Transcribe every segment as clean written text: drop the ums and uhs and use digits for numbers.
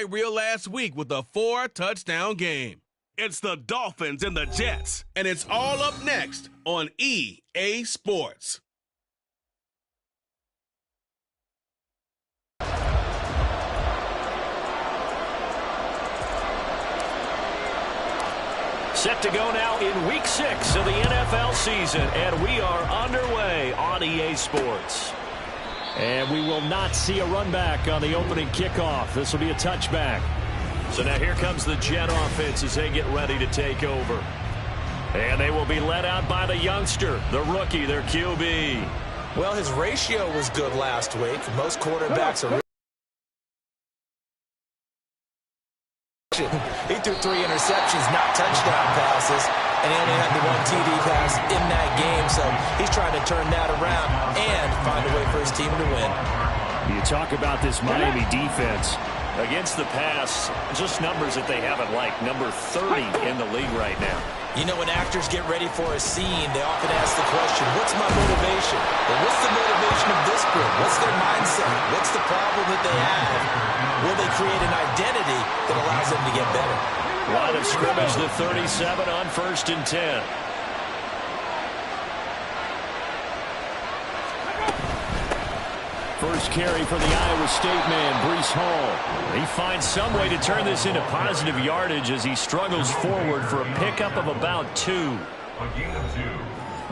Real last week with a 4-touchdown game. It's the Dolphins and the Jets, and it's all up next on EA Sports. Set to go now in Week 6 of the NFL season, and we are underway on EA Sports. And we will not see a run back on the opening kickoff. This will be a touchback. So now here comes the Jet offense as they get ready to take over. And they will be led out by the youngster, the rookie, their QB. Well, his ratio was good last week. Most quarterbacks are... He threw 3 interceptions, not touchdown passes, and he only had the 1 TD pass in that game. So he's trying to turn that around and find a way for his team to win. You talk about this Miami defense. Against the pass, just numbers that they haven't liked. Number 30 in the league right now. You know, when actors get ready for a scene, they often ask the question, what's my motivation? Or what's the motivation of this group? What's their mindset? What's the problem that they have? Will they create an identity that allows them to get better? Line of scrimmage, the 37 on 1st and 10. First carry for the Iowa State man, Breece Hall. He finds some way to turn this into positive yardage as he struggles forward for a pickup of about 2.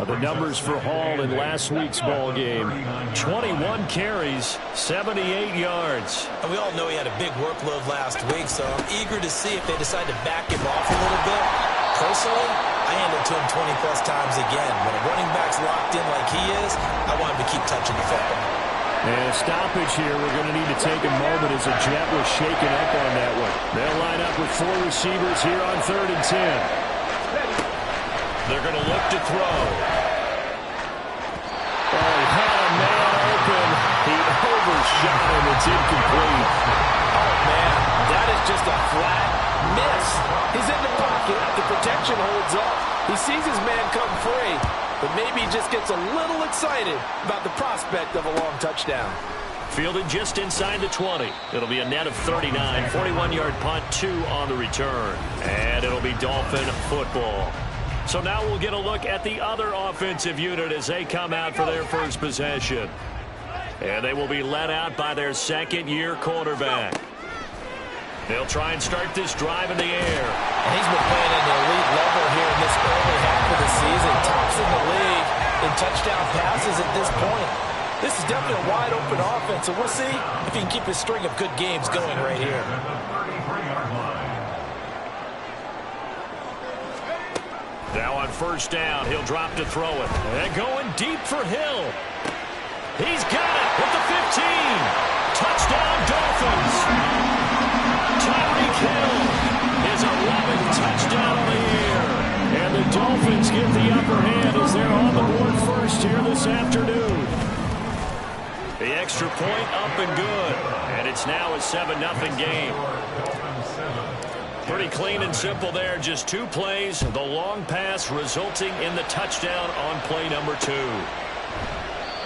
The numbers for Hall in last week's ball game: 21 carries, 78 yards. And we all know he had a big workload last week, so I'm eager to see if they decide to back him off a little bit. Personally, I hand it to him 20-plus times again. When a running back's locked in like he is, I want him to keep touching the football. And a stoppage here. We're going to need to take a moment as a Jet was shaken up on that one. They'll line up with 4 receivers here on 3rd and 10. They're going to look to throw. Oh, he had a man open. He overshot him. It's incomplete. Oh, man, that is just a flat miss. He's in the pocket. The protection holds up. He sees his man come free, but maybe he just gets a little excited about the prospect of a long touchdown. Fielded just inside the 20. It'll be a net of 39. 41-yard punt, 2 on the return. And it'll be Dolphin football. So now we'll get a look at the other offensive unit as they come out for their first possession. And they will be led out by their second-year quarterback. They'll try and start this drive in the air. And he's been playing at an elite level here in this early half of the season. Tops in the league in touchdown passes at this point. This is definitely a wide-open offense, so we'll see if he can keep his string of good games going right here. Now on 1st down, he'll drop to throw it. And going deep for Hill. He's got it at the 15. Touchdown, Dolphins. Tyreek Hill, his 11th touchdown of the year. And the Dolphins get the upper hand as they're on the board first here this afternoon. The extra point up and good. And it's now a 7-0 game. Pretty clean and simple there. Just 2 plays. The long pass resulting in the touchdown on play number 2.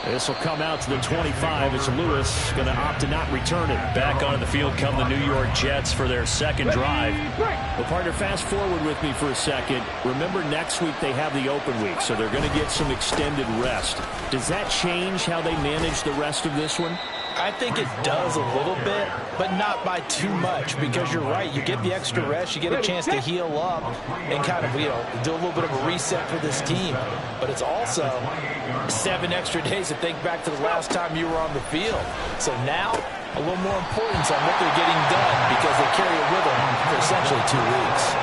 This will come out to the 25 as Lewis going to opt to not return it. Back onto the field come the New York Jets for their second drive. Well, partner, fast forward with me for a second. Remember, next week they have the open week, so they're going to get some extended rest. Does that change how they manage the rest of this one? I think it does a little bit, but not by too much, because you're right. You get the extra rest, you get a chance to heal up and kind of, do a little bit of a reset for this team. But it's also 7 extra days to think back to the last time you were on the field. So now, a little more importance on what they're getting done because they carry it with them for essentially 2 weeks.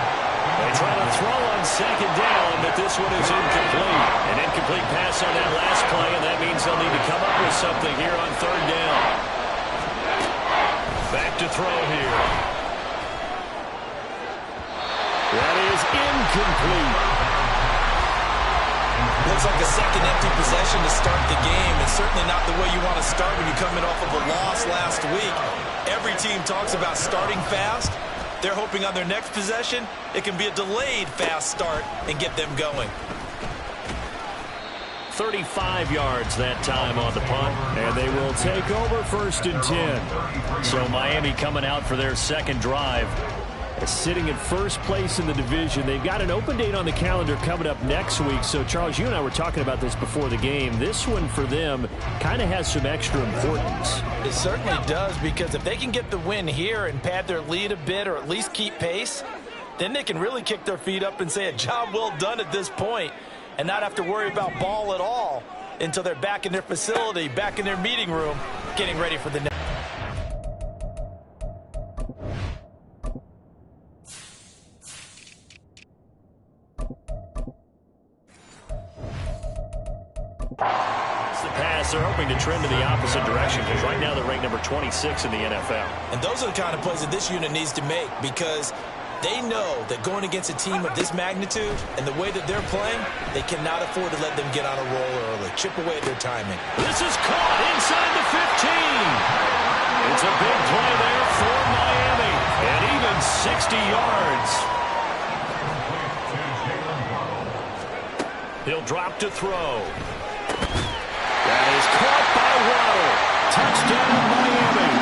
They try to throw on 2nd down, but this one is incomplete. An incomplete pass on that last play, and that means they'll need to come up with something here on 3rd down. Back to throw here. That is incomplete. Looks like a second empty possession to start the game, and certainly not the way you want to start when you're coming off of a loss last week. Every team talks about starting fast. They're hoping on their next possession, it can be a delayed fast start and get them going. 35 yards that time on the punt. And they will take over 1st and 10. So Miami coming out for their second drive. Sitting in first place in the division. They've got an open date on the calendar coming up next week. So, Charles, you and I were talking about this before the game. This one for them kind of has some extra importance. It certainly does, because if they can get the win here and pad their lead a bit or at least keep pace, then they can really kick their feet up and say a job well done at this point and not have to worry about ball at all until they're back in their facility, back in their meeting room, getting ready for the next. They're hoping to trend in the opposite direction because right now they're ranked number 26 in the NFL. And those are the kind of plays that this unit needs to make, because they know that going against a team of this magnitude and the way that they're playing, they cannot afford to let them get on a roll early, chip away at their timing. This is caught inside the 15. It's a big play there for Miami, and even 60 yards. He'll drop to throw. That is caught by Waddle. Touchdown, Miami.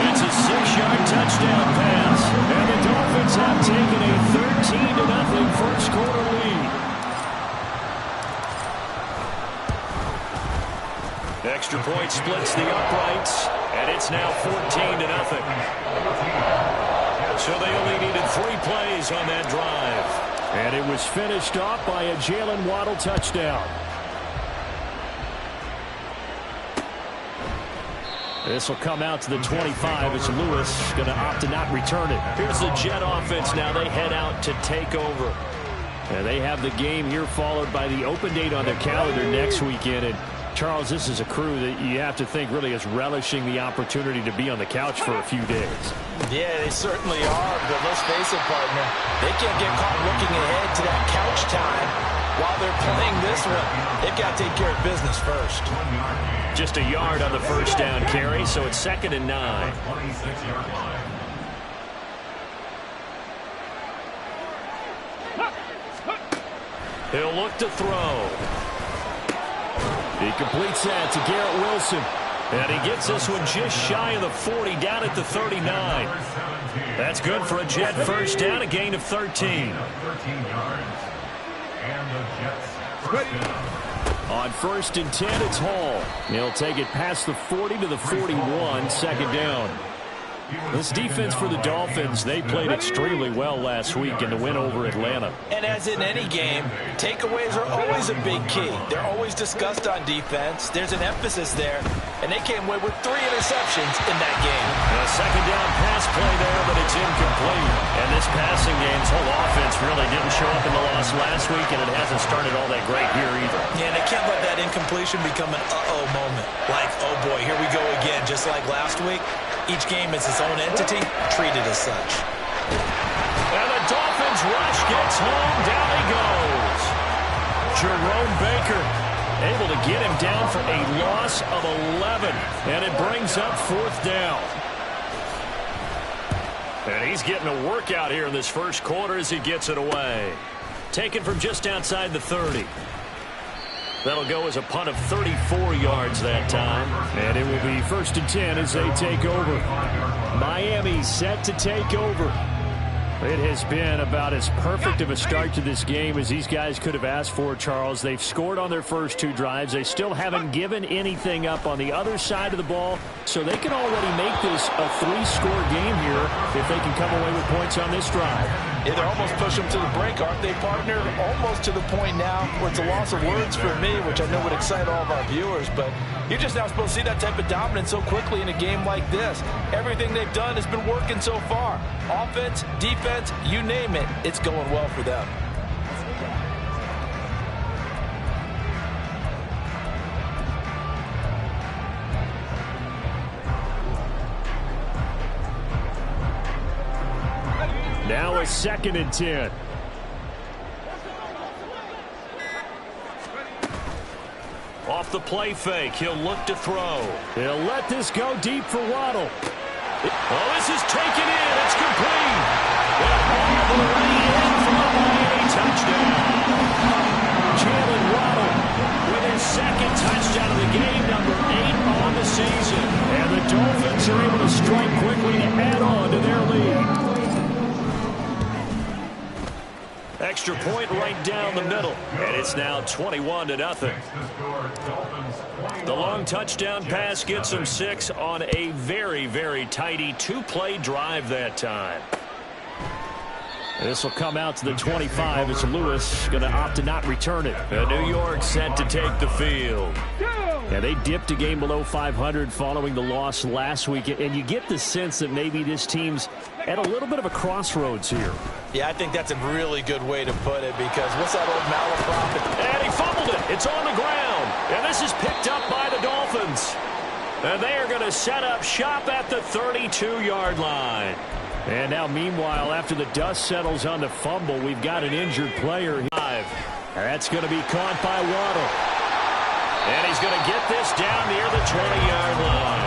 It's a 6-yard touchdown pass. And the Dolphins have taken a 13-0 first quarter lead. Extra point splits the uprights. And it's now 14-0. So they only needed 3 plays on that drive. And it was finished off by a Jalen Waddle touchdown. This will come out to the 25 as Lewis going to opt to not return it. Here's the Jet offense now. They head out to take over. And they have the game here followed by the open date on their calendar next weekend. And Charles, this is a crew that you have to think really is relishing the opportunity to be on the couch for a few days. Yeah, they certainly are. But let's face it, partner, they can't get caught looking ahead to that couch time while they're playing this one. They've got to take care of business first. Just a yard on the first down carry, so it's 2nd and 9. He'll look to throw. He completes that to Garrett Wilson. And he gets this one just shy of the 40, down at the 39. That's good for a Jet first down, a gain of 13. On 1st and 10, it's Hall. He'll take it past the 40 to the 41, 2nd down. This defense for the Dolphins, they played extremely well last week in the win over Atlanta. And as in any game, takeaways are always a big key. They're always discussed on defense. There's an emphasis there, and they came away with 3 interceptions in that game. A 2nd down pass play there, but it's incomplete. And this passing game's whole offense really didn't show up in the loss last week, and it hasn't started all that great here either. Yeah, and they can't let that incompletion become an uh-oh moment. Like, oh boy, here we go again, just like last week. Each game is its own entity, treated as such. And the Dolphins rush gets home. Down he goes. Jerome Baker able to get him down for a loss of 11. And it brings up 4th down. And he's getting a workout here in this first quarter as he gets it away. Taken from just outside the 30. That'll go as a punt of 34 yards that time. And it will be 1st and 10 as they take over. Miami set to take over. It has been about as perfect of a start to this game as these guys could have asked for, Charles. They've scored on their first 2 drives. They still haven't given anything up on the other side of the ball, so they can already make this a 3-score game here if they can come away with points on this drive. Yeah, they're almost pushing them to the break, aren't they, partner? Almost to the point now where it's a loss of words for me, which I know would excite all of our viewers, but you're just not supposed to see that type of dominance so quickly in a game like this. Everything they've done has been working so far. Offense, defense, you name it, it's going well for them. Now a 2nd and 10. Off the play fake, he'll look to throw. He'll let this go deep for Waddle. Oh, this is taken in. It's complete. And Waddle ready in for a Miami touchdown. Jalen Waddle Extra point right down the middle. And it's now 21-0. The long touchdown pass gets them 6 on a very, very tidy 2-play drive that time. This will come out to the 25 as Lewis going to opt to not return it. New York set to take the field. Yeah, they dipped a game below 500 following the loss last week, and you get the sense that maybe this team's at a little bit of a crossroads here. Yeah, I think that's a really good way to put it, because what's that old malaprop? And he fumbled it. It's on the ground. And this is picked up by the Dolphins. And they are going to set up shop at the 32-yard line. And now, meanwhile, after the dust settles on the fumble, we've got an injured player. That's going to be caught by Waddle. And he's going to get this down near the 20-yard line.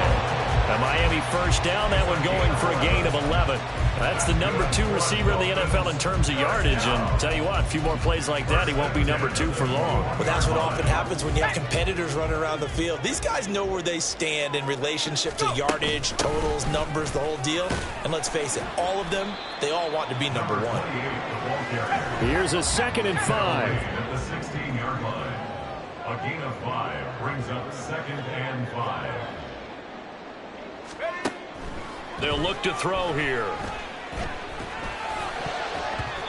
A Miami first down, that one going for a gain of 11. That's the number 2 receiver in the NFL in terms of yardage. And tell you what, a few more plays like that, he won't be number 2 for long. Well, that's what often happens when you have competitors running around the field. These guys know where they stand in relationship to yardage, totals, numbers, the whole deal. And let's face it, all of them, they all want to be number 1. Here's a 2nd and 5. At the 16-yard line, a gain of 5 brings up 2nd and 5. They'll look to throw here.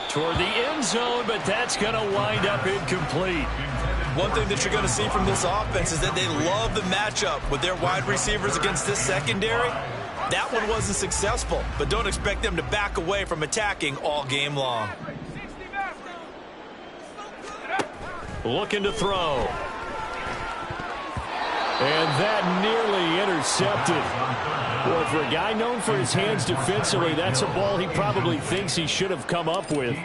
Toward the end zone, but that's going to wind up incomplete. One thing that you're going to see from this offense is that they love the matchup with their wide receivers against this secondary. That one wasn't successful, but don't expect them to back away from attacking all game long. Looking to throw. And that nearly intercepted. Well, for a guy known for his hands defensively, that's a ball he probably thinks he should have come up with.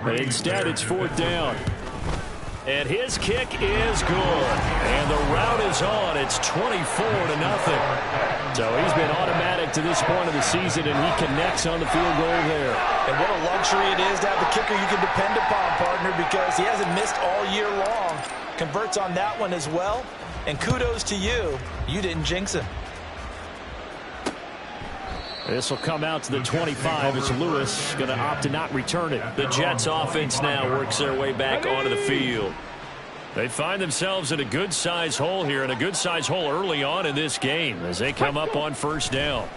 But instead, it's 4th down. And his kick is good. And the route is on. It's 24-0. So he's been automatic to this point of the season, and he connects on the field goal there. And what a luxury it is to have the kicker you can depend upon, partner, because he hasn't missed all year long. Converts on that one as well. And kudos to you. You didn't jinx him. This will come out to the 25 as Lewis going to opt to not return it. The Jets offense now works their way back onto the field. They find themselves in a good-sized hole here, and a good-sized hole early on in this game as they come up on 1st down.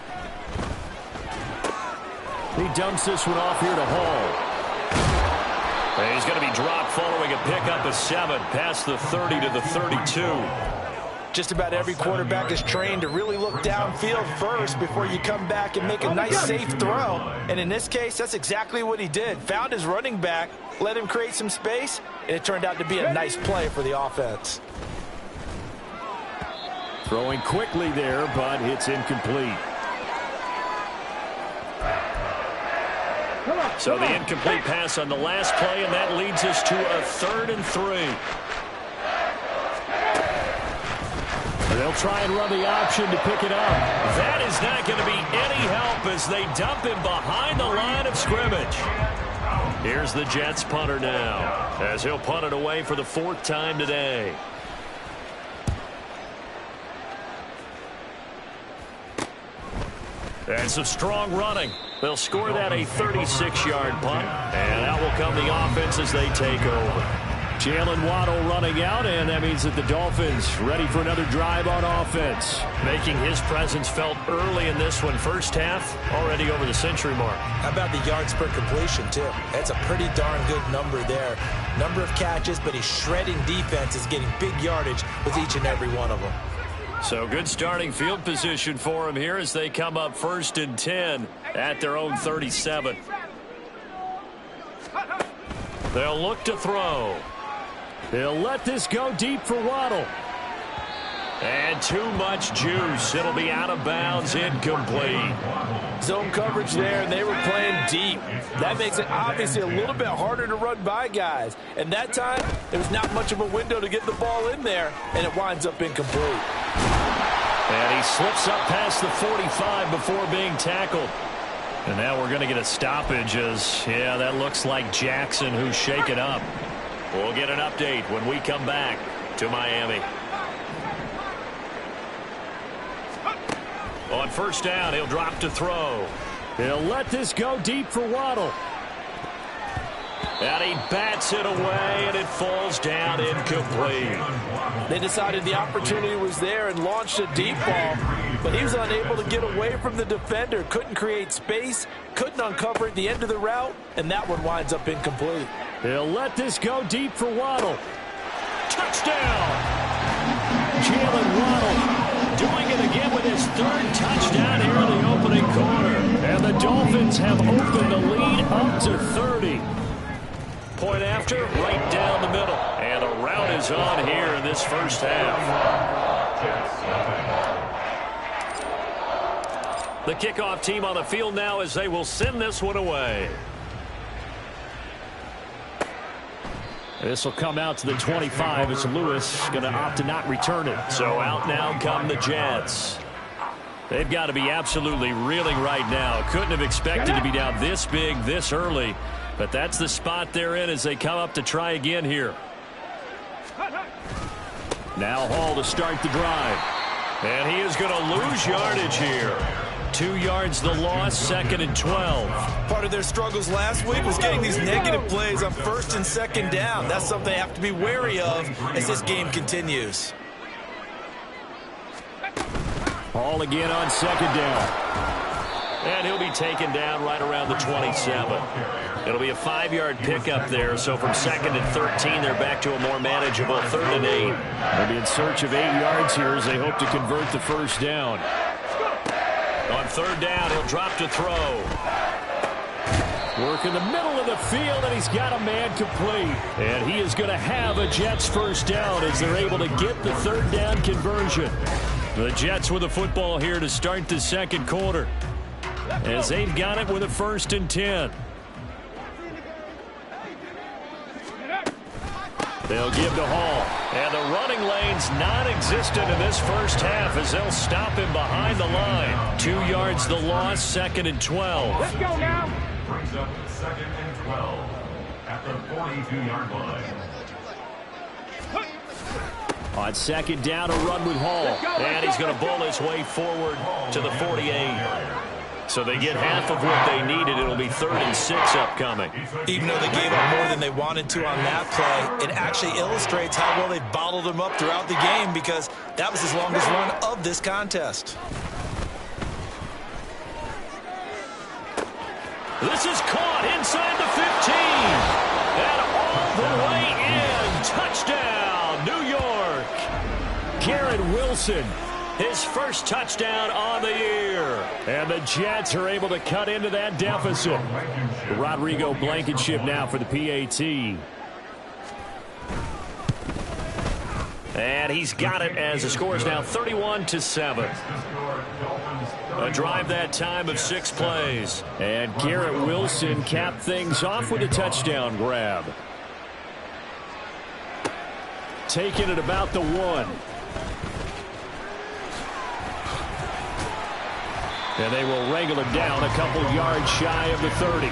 He dumps this one off here to Hall. And he's going to be dropped following a pickup of 7 past the 30 to the 32. Just about every quarterback is trained to really look downfield first before you come back and make a nice, safe throw. And in this case, that's exactly what he did. Found his running back, let him create some space, and it turned out to be a nice play for the offense. Throwing quickly there, but it's incomplete. So the incomplete pass on the last play, and that leads us to a 3rd and 3. They'll try and run the option to pick it up. That is not going to be any help as they dump him behind the line of scrimmage. Here's the Jets punter now as he'll punt it away for the 4th time today. And some strong running. They'll score that a 36-yard punt, and out will come the offense as they take over. Jalen Waddle running out, and that means that the Dolphins ready for another drive on offense. Making his presence felt early in this one. First half, already over the century mark. How about the yards per completion, too? That's a pretty darn good number there. Number of catches, but he's shredding defense, is getting big yardage with each and every one of them. So good starting field position for him here as they come up 1st and 10 at their own 37. They'll look to throw. They'll let this go deep for Waddle. And too much juice. It'll be out of bounds, incomplete. Zone coverage there, and they were playing deep. That makes it obviously a little bit harder to run by guys. And that time, there was not much of a window to get the ball in there, and it winds up incomplete. And he slips up past the 45 before being tackled. And now we're going to get a stoppage as, yeah, that looks like Jackson who's shaken up. We'll get an update when we come back to Miami. On 1st down, he'll drop to throw. He'll let this go deep for Waddle. And he bats it away, and it falls down incomplete. They decided the opportunity was there and launched a deep ball, but he was unable to get away from the defender, couldn't create space, couldn't uncover at the end of the route, and that one winds up incomplete. He'll let this go deep for Waddle. Touchdown! Jalen Waddle doing it again with his third touchdown here in the opening quarter. And the Dolphins have opened the lead up to 30. Point after, right down the middle. And a rout is on here in this first half. The kickoff team on the field now as they will send this one away. This will come out to the 25 as Lewis going to opt to not return it. So out now come the Jets. They've got to be absolutely reeling right now. Couldn't have expected to be down this big this early. But that's the spot they're in as they come up to try again here. Now Hall to start the drive. And he is going to lose yardage here. 2 yards the loss, 2nd and 12. Part of their struggles last week was getting these negative plays on 1st and 2nd down. That's something they have to be wary of as this game continues. Hall again on 2nd down. And he'll be taken down right around the 27. It'll be a 5-yard pickup there, so from 2nd and 13, they're back to a more manageable 3rd and 8. They'll be in search of 8 yards here as they hope to convert the first down. On 3rd down, he'll drop to throw. Work in the middle of the field, and he's got a man complete. And he is going to have a Jets first down as they're able to get the 3rd down conversion. The Jets with the football here to start the second quarter, as they've got it with a 1st and 10. They'll give to Hall. And the running lane's non-existent in this first half as they'll stop him behind the line. 2 yards the loss, 2nd and 12. Let's go now. Brings up 2nd and 12 at the 42-yard line. On 2nd down, a run with Hall. And he's going to bull his way forward to the 48. So they get half of what they needed. It'll be 3rd and 6 upcoming. Even though they gave up more than they wanted to on that play, it actually illustrates how well they bottled him up throughout the game because that was his longest run of this contest. This is caught inside the 15. And all the way in. Touchdown, New York. Garrett Wilson. His first touchdown on the year. And the Jets are able to cut into that deficit. Rodrigo Blankenship now for the PAT. And he's got it as the score is now 31-7. A drive that time of 6 plays. And Garrett Wilson capped things off with a touchdown grab. Taking it about the 1. And they will wrangle him down a couple yards shy of the 30.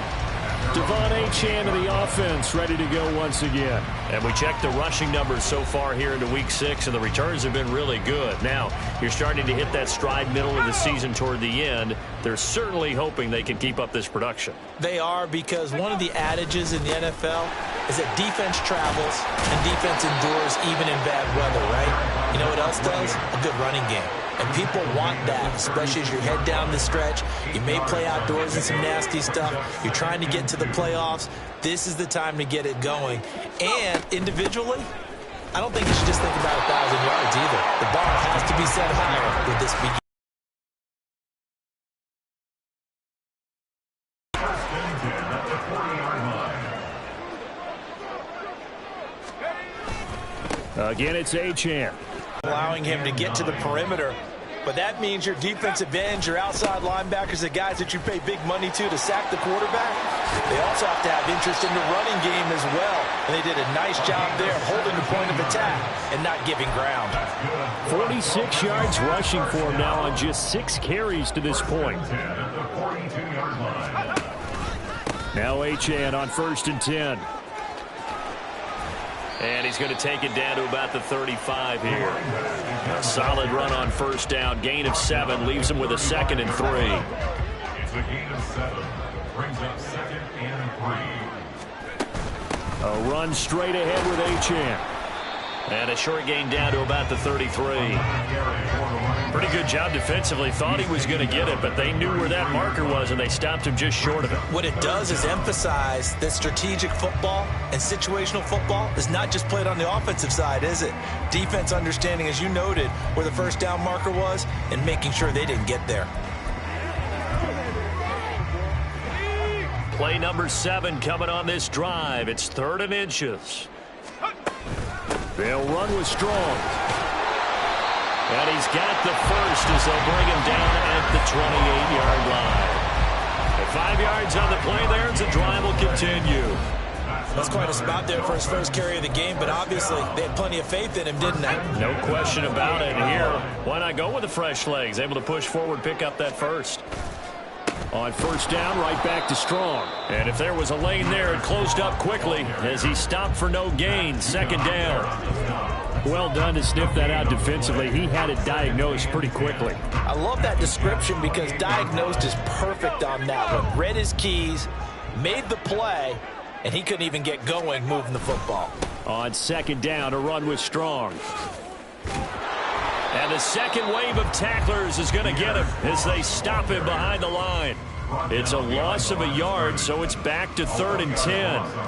Devon Achane to the offense, ready to go once again. And we checked the rushing numbers so far here into Week 6, and the returns have been really good. Now, you're starting to hit that stride middle of the season toward the end. They're certainly hoping they can keep up this production. They are, because one of the adages in the NFL is that defense travels and defense endures even in bad weather, right? You know what else does? A good running game. And people want that, especially as you head down the stretch. You may play outdoors in some nasty stuff. You're trying to get to the playoffs. This is the time to get it going. And individually, I don't think you should just think about 1,000 yards either. The bar has to be set higher with this beginning. Again, it's Achane. Allowing him to get to the perimeter. But that means your defensive ends, your outside linebackers, the guys that you pay big money to sack the quarterback, they also have to have interest in the running game as well. And they did a nice job there holding the point of attack and not giving ground. 46 yards rushing for him now on just 6 carries to this point. Now Achane on 1st and 10. And he's going to take it down to about the 35 here. A solid run on 1st down. Gain of 7 leaves him with a 2nd and 3. It's a gain of 7. Brings up 2nd and 3. A run straight ahead with Achane. And a short gain down to about the 33. Pretty good job defensively. Thought he was going to get it, but they knew where that marker was, and they stopped him just short of it. What it does is emphasize that strategic football and situational football is not just played on the offensive side, is it? Defense understanding, as you noted, where the first down marker was and making sure they didn't get there. Play number 7 coming on this drive. It's 3rd and inches. They'll run with Strong. And he's got the first as they'll bring him down at the 28-yard line. And 5 yards on the play there as the drive will continue. That's quite a spot there for his first carry of the game, but obviously they had plenty of faith in him, didn't they? No question about it. Here, why not go with the fresh legs? Able to push forward, pick up that first. On first down, right back to Strong. And if there was a lane there, it closed up quickly as he stopped for no gain. 2nd down. Well done to sniff that out defensively. He had it diagnosed pretty quickly. I love that description because diagnosed is perfect on that one. Read his keys, made the play, and he couldn't even get going moving the football. On 2nd down, a run with Strong. And the second wave of tacklers is going to get him as they stop him behind the line. It's a loss of a yard, so it's back to 3rd and 10.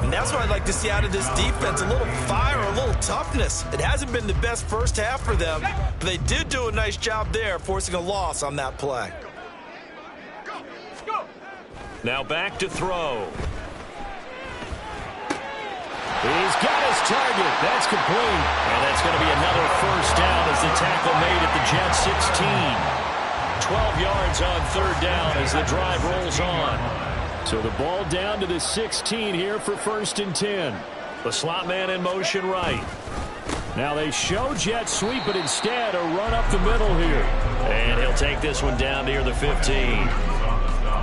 And that's what I'd like to see out of this defense, a little fire, a little toughness. It hasn't been the best first half for them, but they did do a nice job there, forcing a loss on that play. Now back to throw. He's got his target. That's complete. And that's going to be another first down as the tackle made at the Jets 16. 12 yards on 3rd down as the drive rolls on. So the ball down to the 16 here for 1st and 10. The slot man in motion right. Now they show jet sweep, but instead a run up the middle here. And he'll take this one down near the 15.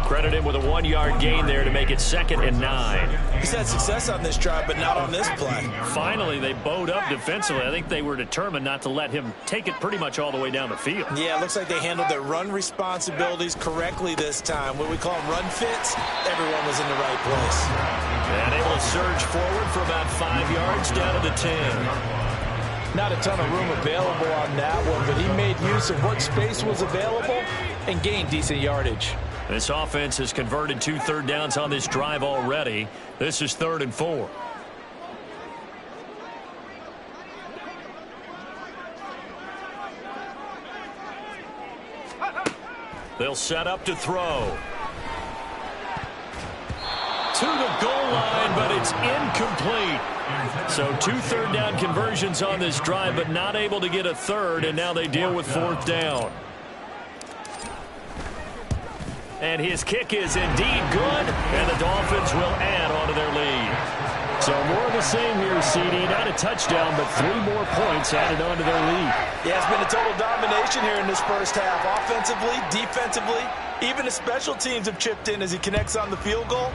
Credit him with a 1-yard gain there to make it 2nd and 9. He's had success on this drive, but not on this play. Finally, they bowed up defensively. I think they were determined not to let him take it pretty much all the way down the field. Yeah, it looks like they handled their run responsibilities correctly this time. What we call them run fits, everyone was in the right place. And able to surge forward for about 5 yards down to the 10. Not a ton of room available on that one, but he made use of what space was available and gained decent yardage. This offense has converted 2 third downs on this drive already. This is 3rd and 4. They'll set up to throw. To the goal line, but it's incomplete. So 2 third down conversions on this drive, but not able to get a third, and now they deal with 4th down. And his kick is indeed good, and the Dolphins will add on to their lead. So more of the same here, CD. Not a touchdown, but 3 more points added on to their lead. Yeah, it's been a total domination here in this first half. Offensively, defensively, even the special teams have chipped in as he connects on the field goal.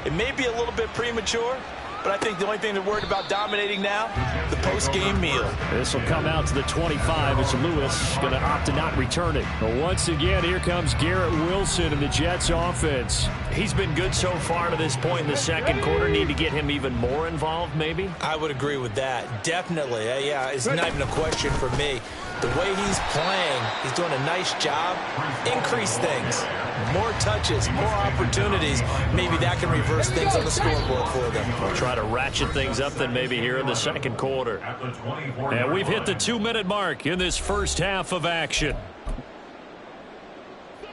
It may be a little bit premature, but I think the only thing they're worried about dominating now, the post-game meal. This will come out to the 25 as Lewis going to opt to not return it. But once again, here comes Garrett Wilson in the Jets offense. He's been good so far to this point in the second quarter. Need to get him even more involved, maybe? I would agree with that. Definitely. Yeah, it's not even a question for me. The way he's playing, he's doing a nice job. Increase things. More touches, more opportunities. Maybe that can reverse things on the scoreboard for them. We'll try to ratchet things up then maybe here in the second quarter. And we've hit the 2-minute mark in this first half of action.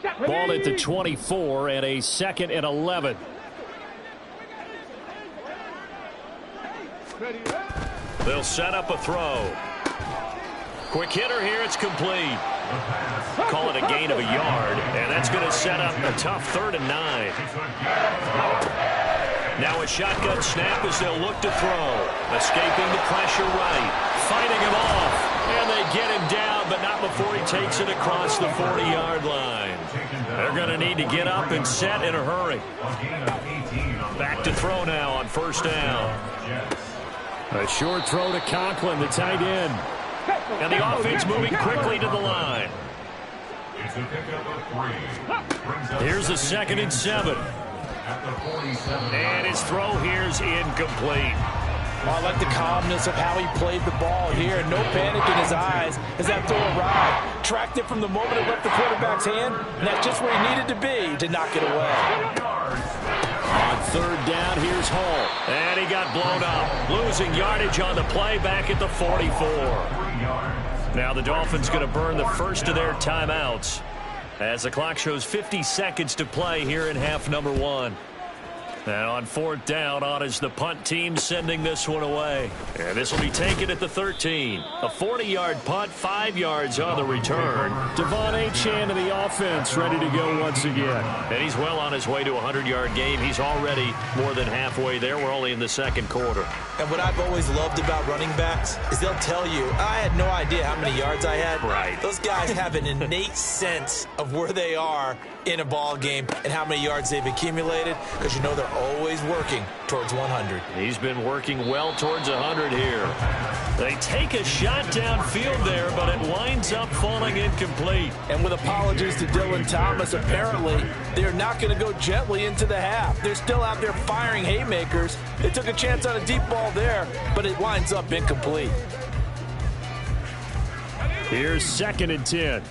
Ball at the 24 and a 2nd and 11. They'll set up a throw. Quick hitter here, it's complete. Call it a gain of a yard, and that's going to set up a tough 3rd and 9. Now a shotgun snap as they'll look to throw. Escaping the pressure right. Fighting him off, and they get him down, but not before he takes it across the 40-yard line. They're going to need to get up and set in a hurry. Back to throw now on 1st down. A short throw to Conklin, the tight end. And the offense moving quickly to the line. Here's a 2nd and 7. And his throw here's incomplete. Oh, I like the calmness of how he played the ball here. No panic in his eyes as that throw arrived. Tracked it from the moment it left the quarterback's hand, and that's just where he needed to be to knock it away. On third down, here's Hull. And he got blown up. Losing yardage on the play back at the 44. Now the Dolphins going to burn the first of their timeouts as the clock shows 50 seconds to play here in half number 1. And on fourth down, on is the punt team sending this one away. And this will be taken at the 13. A 40-yard punt, 5 yards on the return. Devon Achane of the offense ready to go once again. And he's well on his way to a 100-yard game. He's already more than halfway there. We're only in the second quarter. And what I've always loved about running backs is they'll tell you, I had no idea how many yards I had. Right. Those guys have an innate sense of where they are in a ball game and how many yards they've accumulated, because you know they're always working towards 100. He's been working well towards 100 here. They take a shot downfield there, but it winds up falling incomplete. And with apologies to Dylan Thomas, apparently they're not going to go gently into the half. They're still out there firing haymakers. They took a chance on a deep ball there, but it winds up incomplete. Here's 2nd and 10.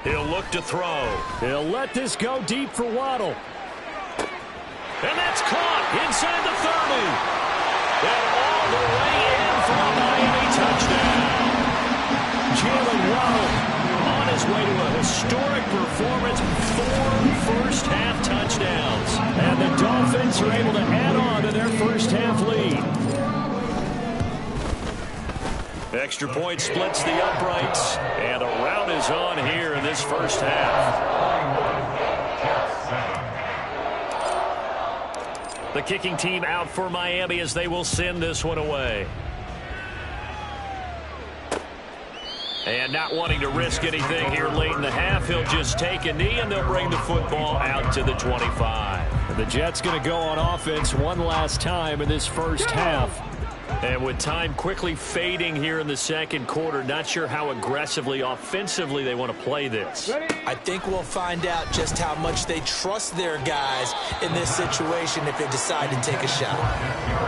He'll look to throw. He'll let this go deep for Waddle. And that's caught inside the 30. And all the way in for a Miami touchdown. Jalen Waddle on his way to a historic performance. 4 first-half touchdowns. And the Dolphins are able to add on to their first-half lead. Extra point splits the uprights, and a rout is on here in this first half. The kicking team out for Miami as they will send this one away. And not wanting to risk anything here late in the half, he'll just take a knee, and they'll bring the football out to the 25. And the Jets going to go on offense one last time in this first half. And with time quickly fading here in the second quarter, not sure how aggressively, offensively they want to play this. I think we'll find out just how much they trust their guys in this situation if they decide to take a shot.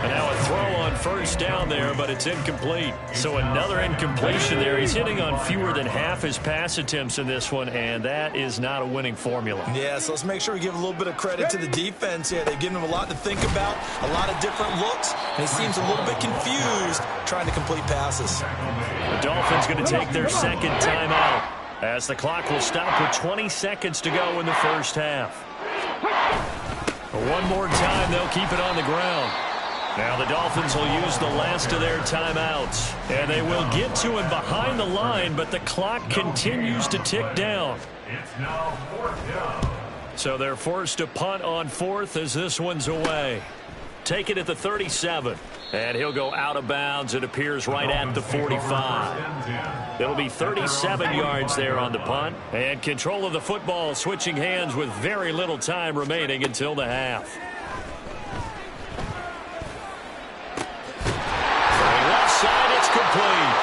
And now a throw on first down there, but it's incomplete. So another incompletion there. He's hitting on fewer than half his pass attempts in this one, and that is not a winning formula. Yeah, so let's make sure we give a little bit of credit to the defense here. They've given him a lot to think about, a lot of different looks, and he seems a little bit confused trying to complete passes. The Dolphins going to take their second timeout as the clock will stop with 20 seconds to go in the first half. One more time, they'll keep it on the ground. Now the Dolphins will use the last of their timeouts, and they will get to him behind the line, but the clock continues to tick down. It's now 4th down. So they're forced to punt on 4th as this one's away. Take it at the 37. And he'll go out of bounds. It appears right at the 45. It'll be 37 yards there on the punt. And control of the football switching hands with very little time remaining until the half. From the left side, it's complete.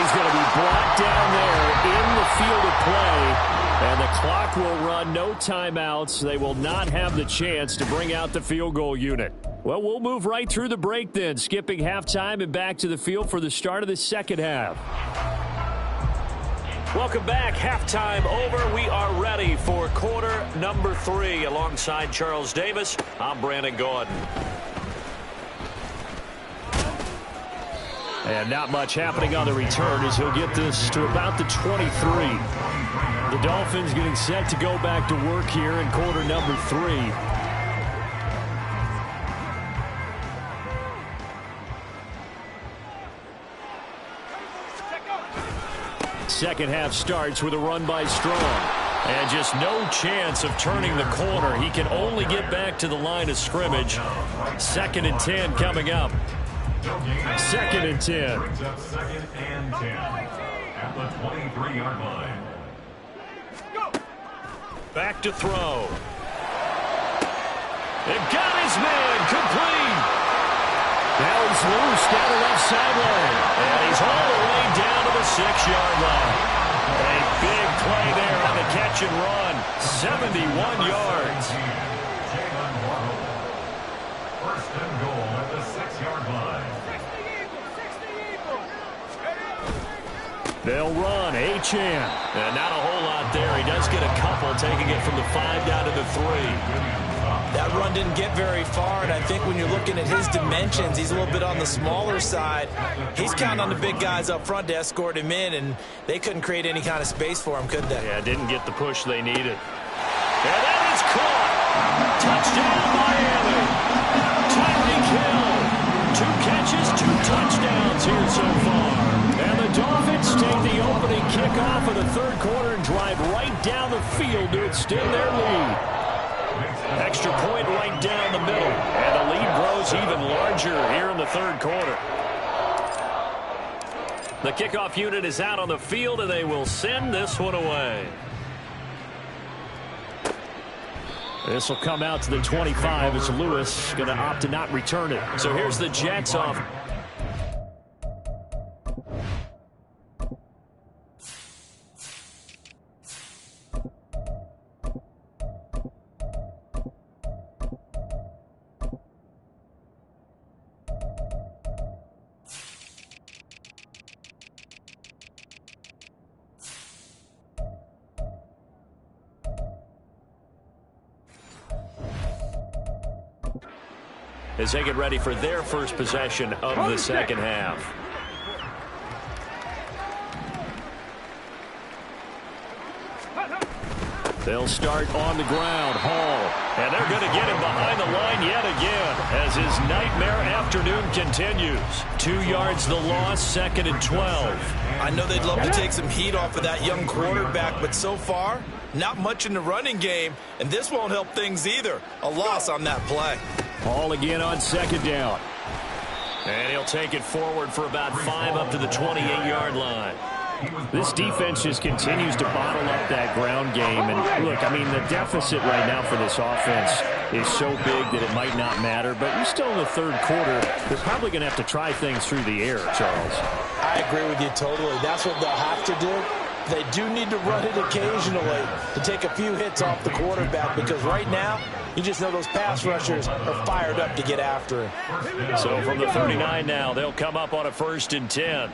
He's going to be brought down there in the field of play. And the clock will run, no timeouts. They will not have the chance to bring out the field goal unit. Well, we'll move right through the break then, skipping halftime and back to the field for the start of the second half. Welcome back. Halftime over. We are ready for quarter number 3. Alongside Charles Davis, I'm Brandon Gordon. And not much happening on the return as he'll get this to about the 23. The Dolphins getting set to go back to work here in quarter number 3. Second half starts with a run by Strong. And just no chance of turning the corner. He can only get back to the line of scrimmage. 2nd and 10 coming up. 2nd and 10. Brings up 2nd and 10 at the 23-yard line. Back to throw. It got his man complete. Now he's loose down the left sideline. And he's all the way down to the 6-yard line. A big play there on the catch and run. 71 yards. First and goal at the 6-yard line. They'll run. Achane. And not a whole lot there. He does get a couple, taking it from the 5 down to the 3. That run didn't get very far, and I think when you're looking at his dimensions, he's a little bit on the smaller side. He's counting on the big guys up front to escort him in, and they couldn't create any kind of space for him, could they? Yeah, didn't get the push they needed. And that is caught. Touchdown, Miami. Tyreek Hill. 2 catches, 2 touchdowns here so far. And the Dolphins take the opening kickoff of the third quarter and drive right down the field to extend their lead. Extra point right down the middle. And the lead grows even larger here in the third quarter. The kickoff unit is out on the field, and they will send this one away. This will come out to the 25 as Lewis going to opt to not return it. So here's the Jets off. As they get ready for their first possession of the second half. They'll start on the ground. Hall. And they're going to get him behind the line yet again as his nightmare afternoon continues. 2 yards the loss, 2nd and 12. I know they'd love to take some heat off of that young quarterback, but so far, not much in the running game, and this won't help things either. A loss on that play. Hall again on 2nd down. And he'll take it forward for about 5 up to the 28-yard line. This defense just continues to bottle up that ground game. And look, I mean, the deficit right now for this offense is so big that it might not matter. But you're still in the third quarter. They're probably going to have to try things through the air, Charles. I agree with you totally. That's what they'll have to do. They do need to run it occasionally to take a few hits off the quarterback, because right now, you just know those pass rushers are fired up to get after him. So from the 39 now, they'll come up on a 1st and 10.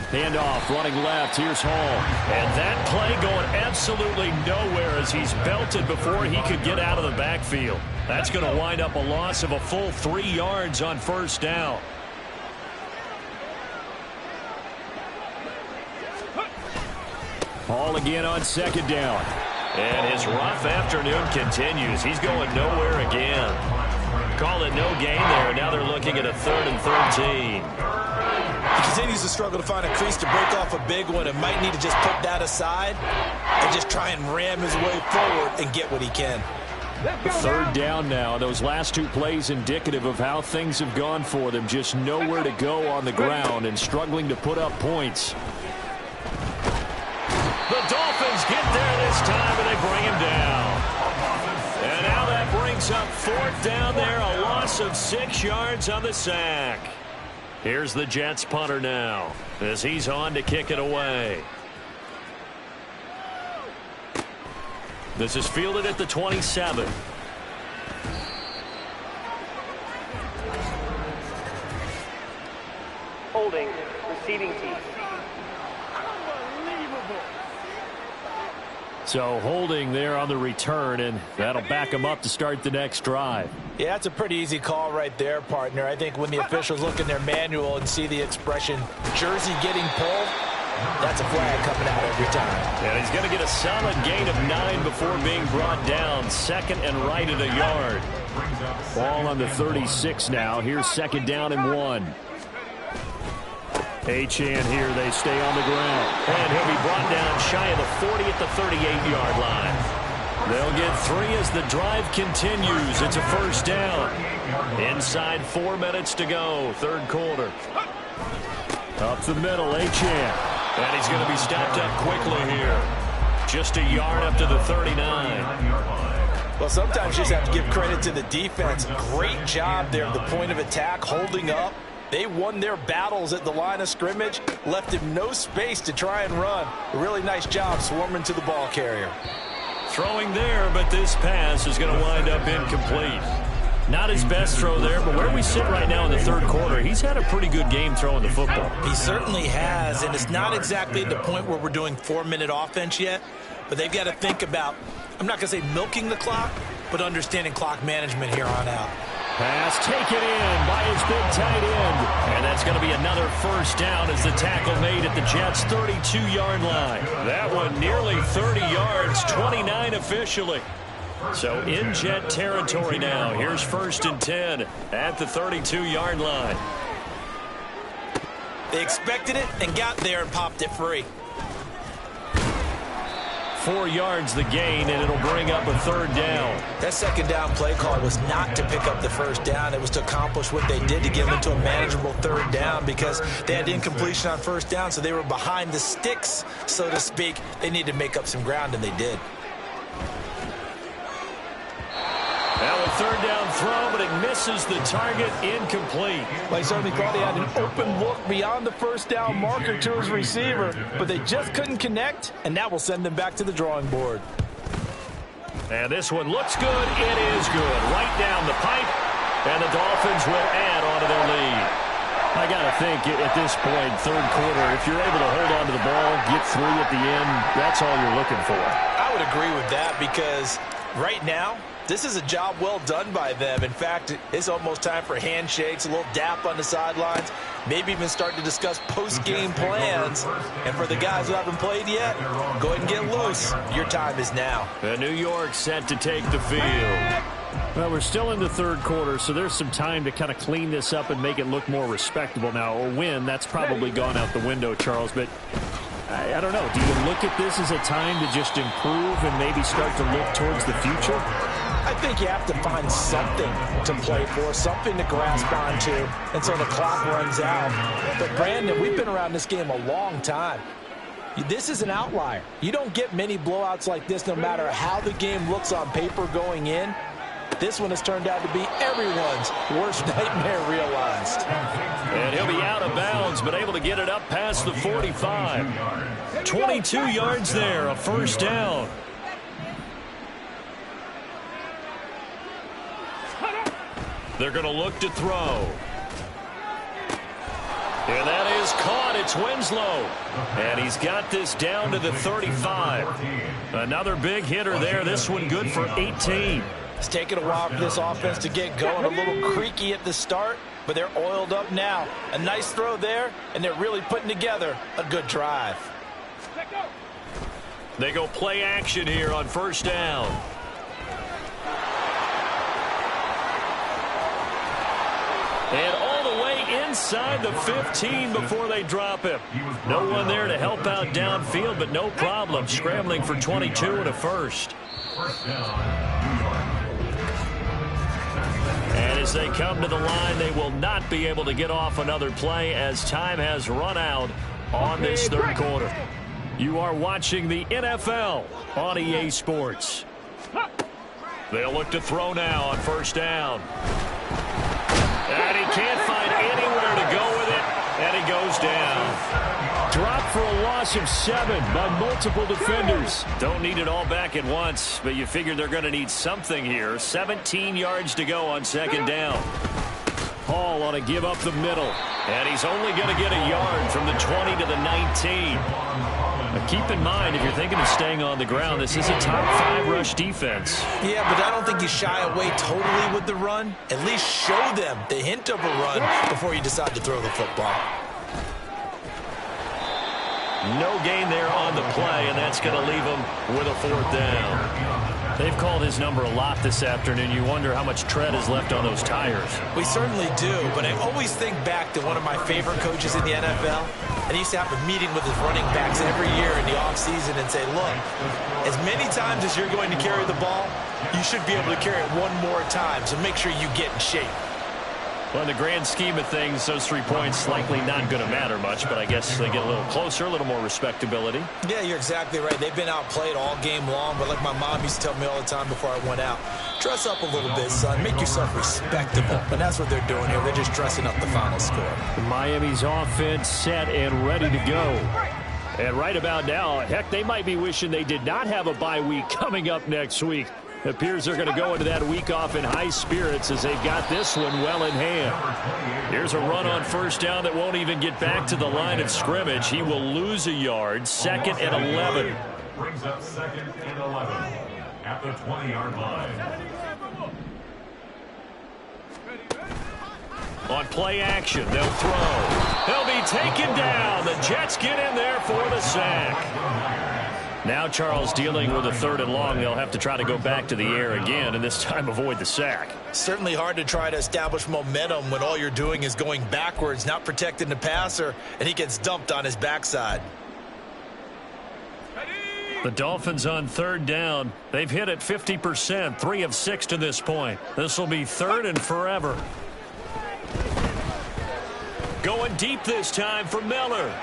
Handoff, running left. Here's Hall. And that play going absolutely nowhere as he's belted before he could get out of the backfield. That's going to wind up a loss of a full 3 yards on 1st down. Hall again on 2nd down. And his rough afternoon continues. He's going nowhere again. Call it no gain there. Now they're looking at a 3rd and 13. He continues to struggle to find a crease to break off a big one and might need to just put that aside and just try and ram his way forward and get what he can. 3rd down now. Those last 2 plays indicative of how things have gone for them. Just nowhere to go on the ground and struggling to put up points. The Dolphins get there this time, and they bring him down. And now that brings up 4th down there, a loss of 6 yards on the sack. Here's the Jets punter now as he's on to kick it away. This is fielded at the 27. Holding, receiving team. So holding there on the return, and that'll back him up to start the next drive. Yeah, that's a pretty easy call right there, partner. I think when the officials look in their manual and see the expression jersey getting pulled, that's a flag coming out every time. And he's going to get a solid gain of 9 before being brought down. 2nd and right at a yard. Ball on the 36 now. Here's 2nd down and 1. Achane here, they stay on the ground. And he'll be brought down shy of the 40 at the 38-yard line. They'll get 3 as the drive continues. It's a 1st down. Inside 4 minutes to go, 3rd quarter. Up the middle, Achane. And he's going to be stopped up quickly here. Just a yard up to the 39. Well, sometimes you just have to give credit to the defense. Great job there at the point of attack, holding up, They won their battles at the line of scrimmage, left him no space to try and run. A really nice job swarming to the ball carrier. Throwing there, but this pass is going to wind up incomplete. Not his best throw there, but where we sit right now in the third quarter, he's had a pretty good game throwing the football. He certainly has, and it's not exactly at the point where we're doing 4-minute offense yet, but they've got to think about, I'm not going to say milking the clock, but understanding clock management here on out. Pass taken in by his big tight end. And that's going to be another first down as the tackle made at the Jets' 32-yard line. That one nearly 30 yards, 29 officially. So in Jet territory now. Here's 1st and 10 at the 32-yard line. They expected it and got there and popped it free. 4 yards the gain, and it'll bring up a 3rd down. That 2nd down play call was not to pick up the 1st down. It was to accomplish what they did to get them into a manageable 3rd down because they had incompletion on 1st down, so they were behind the sticks, so to speak. They needed to make up some ground, and they did. Now a 3rd down throw, but it misses the target, incomplete. Well, he certainly thought he had an open look beyond the 1st down marker to his receiver, but they just couldn't connect, and that will send them back to the drawing board. And this one looks good. It is good. Right down the pipe, and the Dolphins will add on to their lead. I got to think at this point, 3rd quarter, if you're able to hold on to the ball, get 3 at the end, that's all you're looking for. I would agree with that because right now, this is a job well done by them. In fact, it's almost time for handshakes, a little dap on the sidelines, maybe even start to discuss post-game plans. And for the guys who haven't played yet, go ahead and get loose. Your time is now. And New York set to take the field. Well, we're still in the 3rd quarter, so there's some time to kind of clean this up and make it look more respectable now. A win, that's probably gone out the window, Charles, but I don't know. Do you look at this as a time to just improve and maybe start to look towards the future? I think you have to find something to play for, something to grasp onto until the clock runs out. But, Brandon, we've been around this game a long time. This is an outlier. You don't get many blowouts like this no matter how the game looks on paper going in. This one has turned out to be everyone's worst nightmare realized. And he'll be out of bounds, but able to get it up past the 45. 22 yards there, a 1st down. They're going to look to throw. And that is caught. It's Winslow. And he's got this down to the 35. Another big hitter there. This one good for 18. It's taken a while for this offense to get going. A little creaky at the start, but they're oiled up now. A nice throw there, and they're really putting together a good drive. They go play action here on 1st down. And all the way inside the 15 before they drop him. No one there to help out downfield, but no problem. Scrambling for 22 and a 1st. And as they come to the line, they will not be able to get off another play as time has run out on this 3rd quarter. You are watching the NFL on EA Sports. They'll look to throw now on 1st down. And he can't find anywhere to go with it, and he goes down. Dropped for a loss of 7 by multiple defenders. Don't need it all back at once, but you figure they're going to need something here. 17 yards to go on 2nd down. Hall on a give up the middle, and he's only going to get a yard from the 20 to the 19. Now keep in mind, if you're thinking of staying on the ground, this is a top 5 rush defense. Yeah, but I don't think you shy away totally with the run. At least show them the hint of a run before you decide to throw the football. No gain there on the play, and that's going to leave him with a 4th down. They've called his number a lot this afternoon. You wonder how much tread is left on those tires. We certainly do, but I always think back to one of my favorite coaches in the NFL. And he used to have a meeting with his running backs every year in the offseason and say, look, as many times as you're going to carry the ball, you should be able to carry it one more time, so make sure you get in shape. Well, in the grand scheme of things, those 3 points likely not going to matter much, but I guess they get a little closer, a little more respectability. Yeah, you're exactly right. They've been outplayed all game long, but like my mom used to tell me all the time before I went out, dress up a little bit, son. Make yourself respectable. And that's what they're doing here. They're just dressing up the final score. Miami's offense set and ready to go. And right about now, heck, they might be wishing they did not have a bye week coming up next week. It appears they're going to go into that week off in high spirits as they've got this one well in hand. Here's a run on first down that won't even get back to the line of scrimmage. He will lose a yard. 2nd and 11. Brings up 2nd and 11 at the 20-yard line. On play action, they'll throw. He'll be taken down. The Jets get in there for the sack. Now Charles dealing with a 3rd and long. They'll have to try to go back to the air again and this time avoid the sack. Certainly hard to try to establish momentum when all you're doing is going backwards, not protecting the passer, and he gets dumped on his backside. The Dolphins on 3rd down. They've hit it 50%, 3 of 6 to this point. This will be 3rd and forever. Going deep this time for Miller.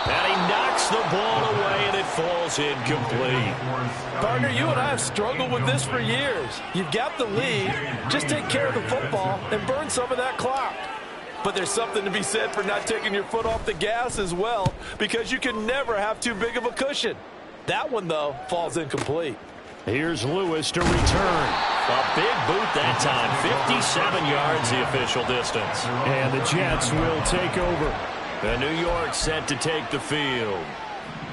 And he knocks the ball away, and it falls incomplete. Partner, you and I have struggled with this for years. You've got the lead. Just take care of the football and burn some of that clock. But there's something to be said for not taking your foot off the gas as well, because you can never have too big of a cushion. That one, though, falls incomplete. Here's Lewis to return. A big boot that time. 57 yards, the official distance. And the Jets will take over. And New York set to take the field.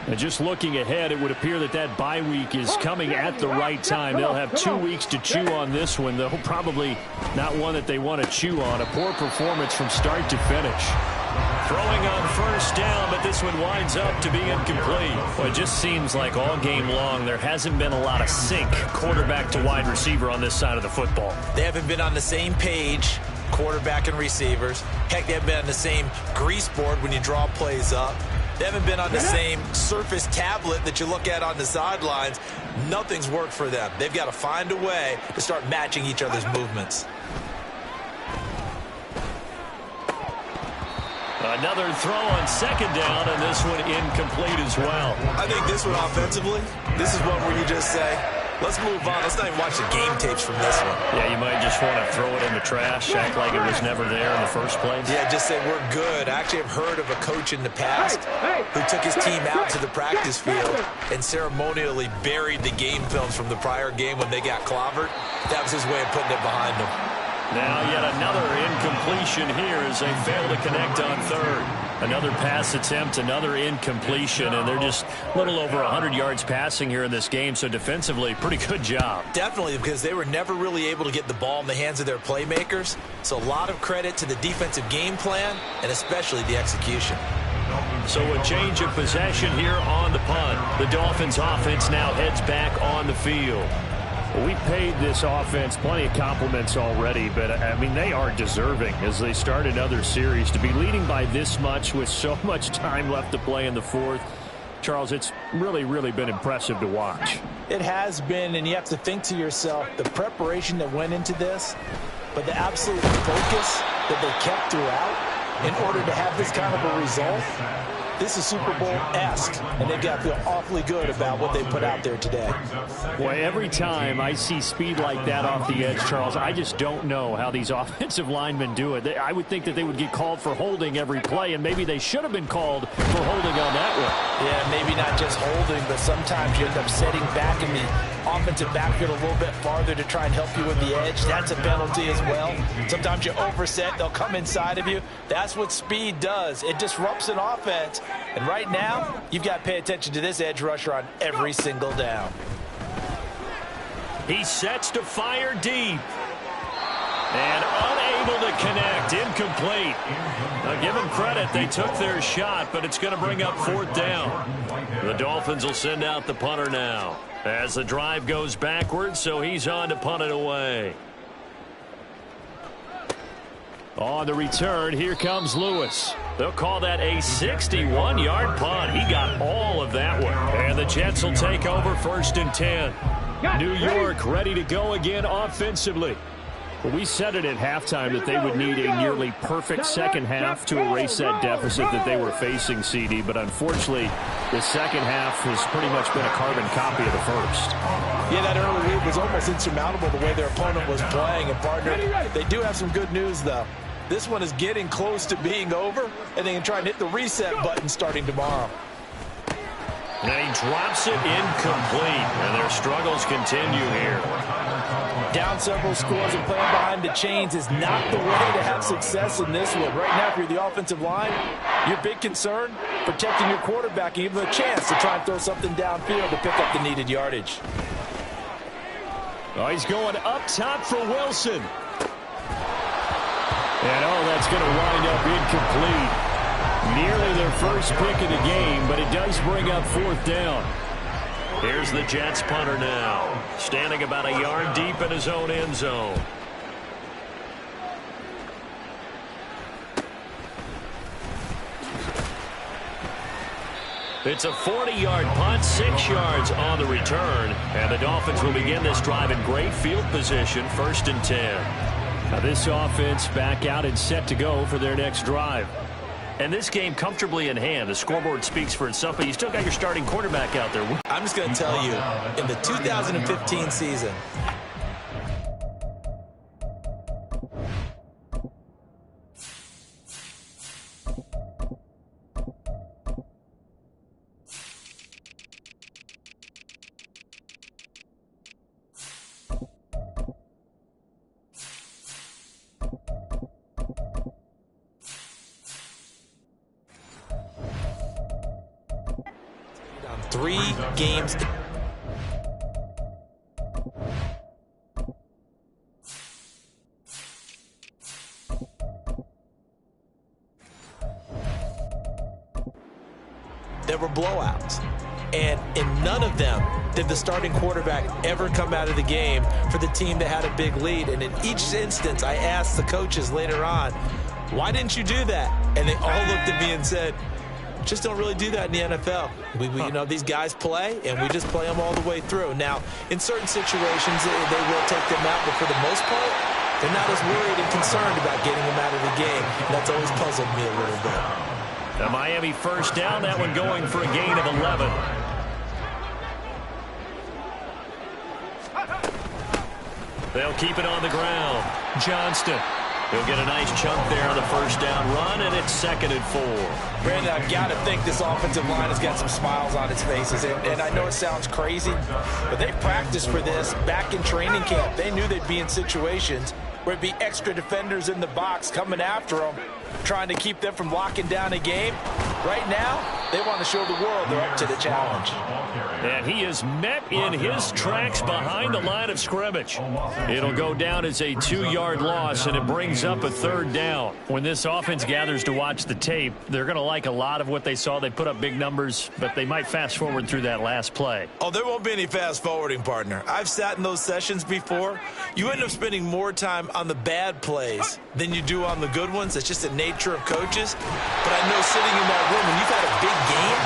And just looking ahead, it would appear that that bye week is coming at the right time. They'll have 2 weeks to chew on this one, though probably not one that they want to chew on. A poor performance from start to finish. Throwing on first down, but this one winds up to be incomplete. Well, it just seems like all game long there hasn't been a lot of sync quarterback to wide receiver on this side of the football. They haven't been on the same page, quarterback and receivers. Heck, they haven't been on the same grease board when you draw plays up. They haven't been on the same Surface tablet that you look at on the sidelines. Nothing's worked for them. They've got to find a way to start matching each other's movements. Another throw on 2nd down, and this one incomplete as well. I think this one offensively, this is one where you just say, let's move on. Let's not even watch the game tapes from this one. Yeah, you might just want to throw it in the trash, act like it was never there in the first place. Yeah, just say we're good. I actually have heard of a coach in the past who took his team out to the practice field and ceremonially buried the game films from the prior game when they got clobbered. That was his way of putting it behind them. Now yet another incompletion here as they fail to connect on 3rd. Another pass attempt, another incompletion, and they're just a little over 100 yards passing here in this game, so defensively, pretty good job. Definitely, because they were never really able to get the ball in the hands of their playmakers, so a lot of credit to the defensive game plan and especially the execution. So a change of possession here on the punt. The Dolphins offense now heads back on the field. We paid this offense plenty of compliments already, but, I mean, they are deserving as they start another series. To be leading by this much with so much time left to play in the 4th, Charles, it's really, really been impressive to watch. It has been, and you have to think to yourself, the preparation that went into this, but the absolute focus that they kept throughout in order to have this kind of a result. This is Super Bowl-esque, and they've got to feel awfully good about what they put out there today. Boy, every time I see speed like that off the edge, Charles, I just don't know how these offensive linemen do it. I would think that they would get called for holding every play, and maybe they should have been called for holding on that one. Yeah, maybe not just holding, but sometimes you end up setting back in the offensive backfield a little bit farther to try and help you with the edge. That's a penalty as well. Sometimes you overset, they'll come inside of you. That's what speed does. It disrupts an offense. And right now, you've got to pay attention to this edge rusher on every single down. He sets to fire deep. And unable to connect, incomplete. Now give them credit, they took their shot, but it's going to bring up 4th down. The Dolphins will send out the punter now as the drive goes backwards, so he's on to punt it away. On the return, here comes Lewis. They'll call that a 61-yard punt. He got all of that one. And the Jets will take over 1st and 10. New York ready to go again offensively. Well, we said it at halftime that they would need a nearly perfect second half to erase that deficit that they were facing, CD. But unfortunately, the second half has pretty much been a carbon copy of the first. Yeah, that early lead was almost insurmountable the way their opponent was playing. And, partner, they do have some good news, though. This one is getting close to being over, and they can try and hit the reset button starting tomorrow. And he drops it incomplete, and their struggles continue here. Down several scores and playing behind the chains is not the way to have success in this one. Right now, if you're the offensive line, your big concern, protecting your quarterback and giving him a chance to try and throw something downfield to pick up the needed yardage. Oh, he's going up top for Wilson. And, that's going to wind up incomplete. Nearly their first pick of the game, but it does bring up fourth down. Here's the Jets punter now, standing about a yard deep in his own end zone. It's a 40-yard punt, 6 yards on the return, and the Dolphins will begin this drive in great field position, 1st and 10. Now this offense back out and set to go for their next drive. And this game comfortably in hand. The scoreboard speaks for itself, but you still got your starting quarterback out there. I'm just going to tell you, in the 2015 season, on 3 games. There were blowouts, and in none of them did the starting quarterback ever come out of the game for the team that had a big lead. And in each instance, I asked the coaches later on, why didn't you do that? And they all looked at me and said, just don't really do that in the NFL. You know, these guys play, and we just play them all the way through. Now, in certain situations, they will take them out, but for the most part, they're not as worried and concerned about getting them out of the game. And that's always puzzled me a little bit. The Miami first down, that one going for a gain of 11. They'll keep it on the ground. Johnston. He'll get a nice chunk there on the first down run, and it's 2nd and 4. Brandon, I've got to think this offensive line has got some smiles on its faces. And I know it sounds crazy, but they practiced for this back in training camp. They knew they'd be in situations where it'd be extra defenders in the box coming after them, trying to keep them from locking down a game. Right now, they want to show the world they're up to the challenge. And he is met in his tracks behind the line of scrimmage. It'll go down as a 2-yard loss, and it brings up a 3rd down. When this offense gathers to watch the tape, they're going to like a lot of what they saw. They put up big numbers, but they might fast forward through that last play. Oh, there won't be any fast forwarding, partner. I've sat in those sessions before. You end up spending more time on the bad plays than you do on the good ones. It's just the nature of coaches. But I know sitting in that room, when you've had a big game,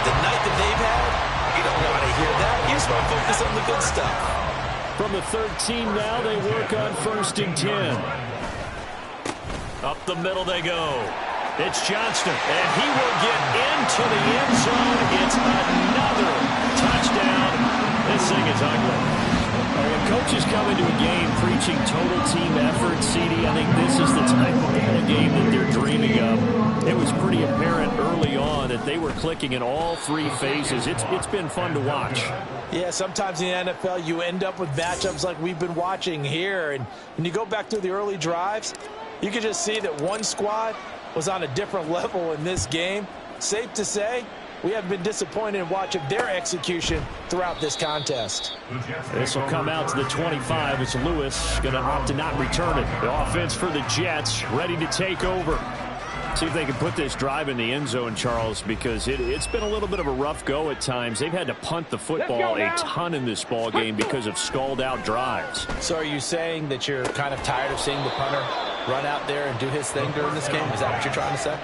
the night that they've had, you don't want to hear that. You just want to focus on the good stuff. From the 13 now, they work on 1st and 10. Up the middle they go. It's Johnston, and he will get into the end zone. It's another touchdown. This thing is ugly. When coaches come into a game preaching total team effort, CD, I think this is the type of ball game that they're dreaming of. It was pretty apparent early on that they were clicking in all 3 phases. It's been fun to watch. Yeah, sometimes in the NFL you end up with matchups like we've been watching here. And when you go back to the early drives, you can just see that one squad was on a different level in this game. Safe to say, we haven't been disappointed in watching their execution throughout this contest. This will come out to the 25. It's Lewis going to opt to not return it. The offense for the Jets ready to take over. See if they can put this drive in the end zone, Charles, because it's been a little bit of a rough go at times. They've had to punt the football a ton in this ball game because of stalled out drives. So are you saying that you're kind of tired of seeing the punter run out there and do his thing during this game? Is that what you're trying to say?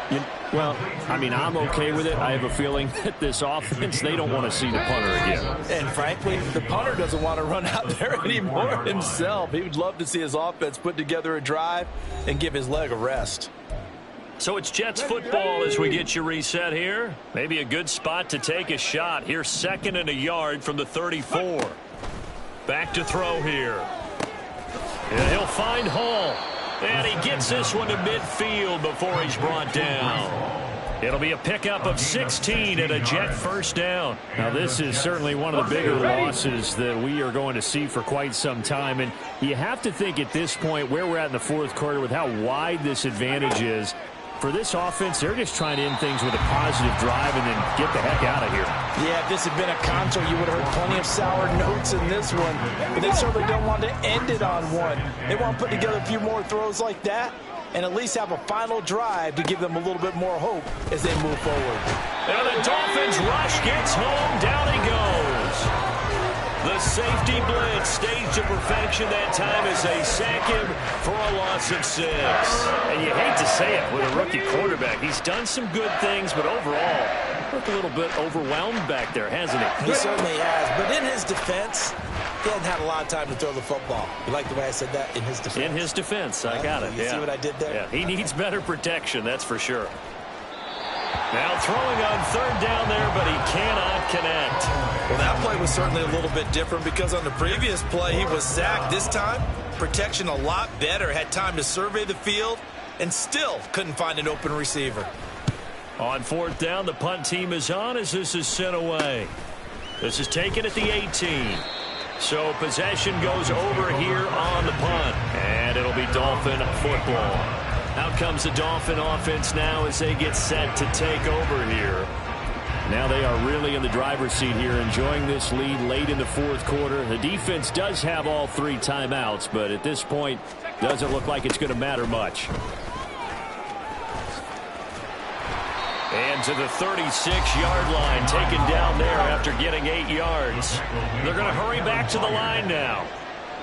Well, I mean, I'm okay with it. I have a feeling that this offense, they don't want to see the punter again. And frankly, the punter doesn't want to run out there anymore himself. He would love to see his offense put together a drive and give his leg a rest. So it's Jets football as we get you reset here. Maybe a good spot to take a shot. Here's 2nd and a yard from the 34. Back to throw here. And he'll find Hall. And he gets this one to midfield before he's brought down. It'll be a pickup of 16 and a Jet first down. Now, this is certainly one of the bigger losses that we are going to see for quite some time. And you have to think at this point where we're at in the fourth quarter with how wide this advantage is. For this offense, they're just trying to end things with a positive drive and then get the heck out of here. Yeah, if this had been a concert, you would have heard plenty of sour notes in this one. But they certainly don't want to end it on one. They want to put together a few more throws like that and at least have a final drive to give them a little bit more hope as they move forward. And the Dolphins rush gets home. Down he goes. The safety blitz staged to perfection that time as they sack him for a loss of 6. And you hate to say it with a rookie quarterback. He's done some good things, but overall, looked a little bit overwhelmed back there, hasn't he? He certainly has. But in his defense, he hasn't had a lot of time to throw the football. You like the way I said that? In his defense? In his defense. I got it. You see what I did there? Yeah, he needs better protection, that's for sure. Now throwing on 3rd down there, but he cannot connect. Well, that play was certainly a little bit different because on the previous play, he was sacked. This time, protection a lot better. Had time to survey the field and still couldn't find an open receiver. On 4th down, the punt team is on as this is sent away. This is taken at the 18. So possession goes over here on the punt. And it'll be Dolphin football. Out comes the Dolphin offense now as they get set to take over here. Now they are really in the driver's seat here, enjoying this lead late in the fourth quarter. The defense does have all 3 timeouts, but at this point, doesn't look like it's going to matter much. And to the 36-yard line, taken down there after getting 8 yards. They're going to hurry back to the line now.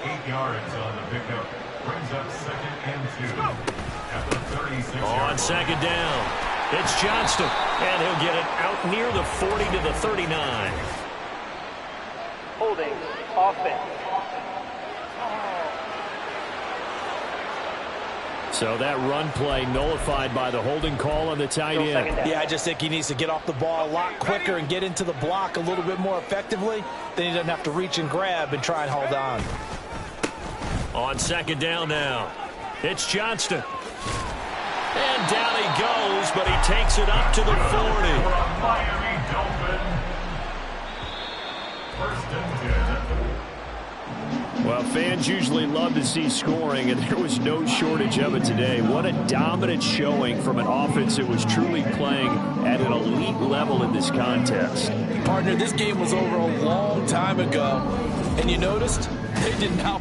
8 yards on the pickup. Brings up 2nd and 2. On 2nd down, it's Johnston, and he'll get it out near the 40 to the 39. Holding offense. So that run play nullified by the holding call on the tight end. Yeah, I just think he needs to get off the ball a lot quicker and get into the block a little bit more effectively. Then he doesn't have to reach and grab and try and hold on. On 2nd down now, it's Johnston. And down he goes, but he takes it up to the 40. Miami Dolphin. 1st and 10. Well, fans usually love to see scoring, and there was no shortage of it today. What a dominant showing from an offense that was truly playing at an elite level in this contest. Partner, this game was over a long time ago, and you noticed they did not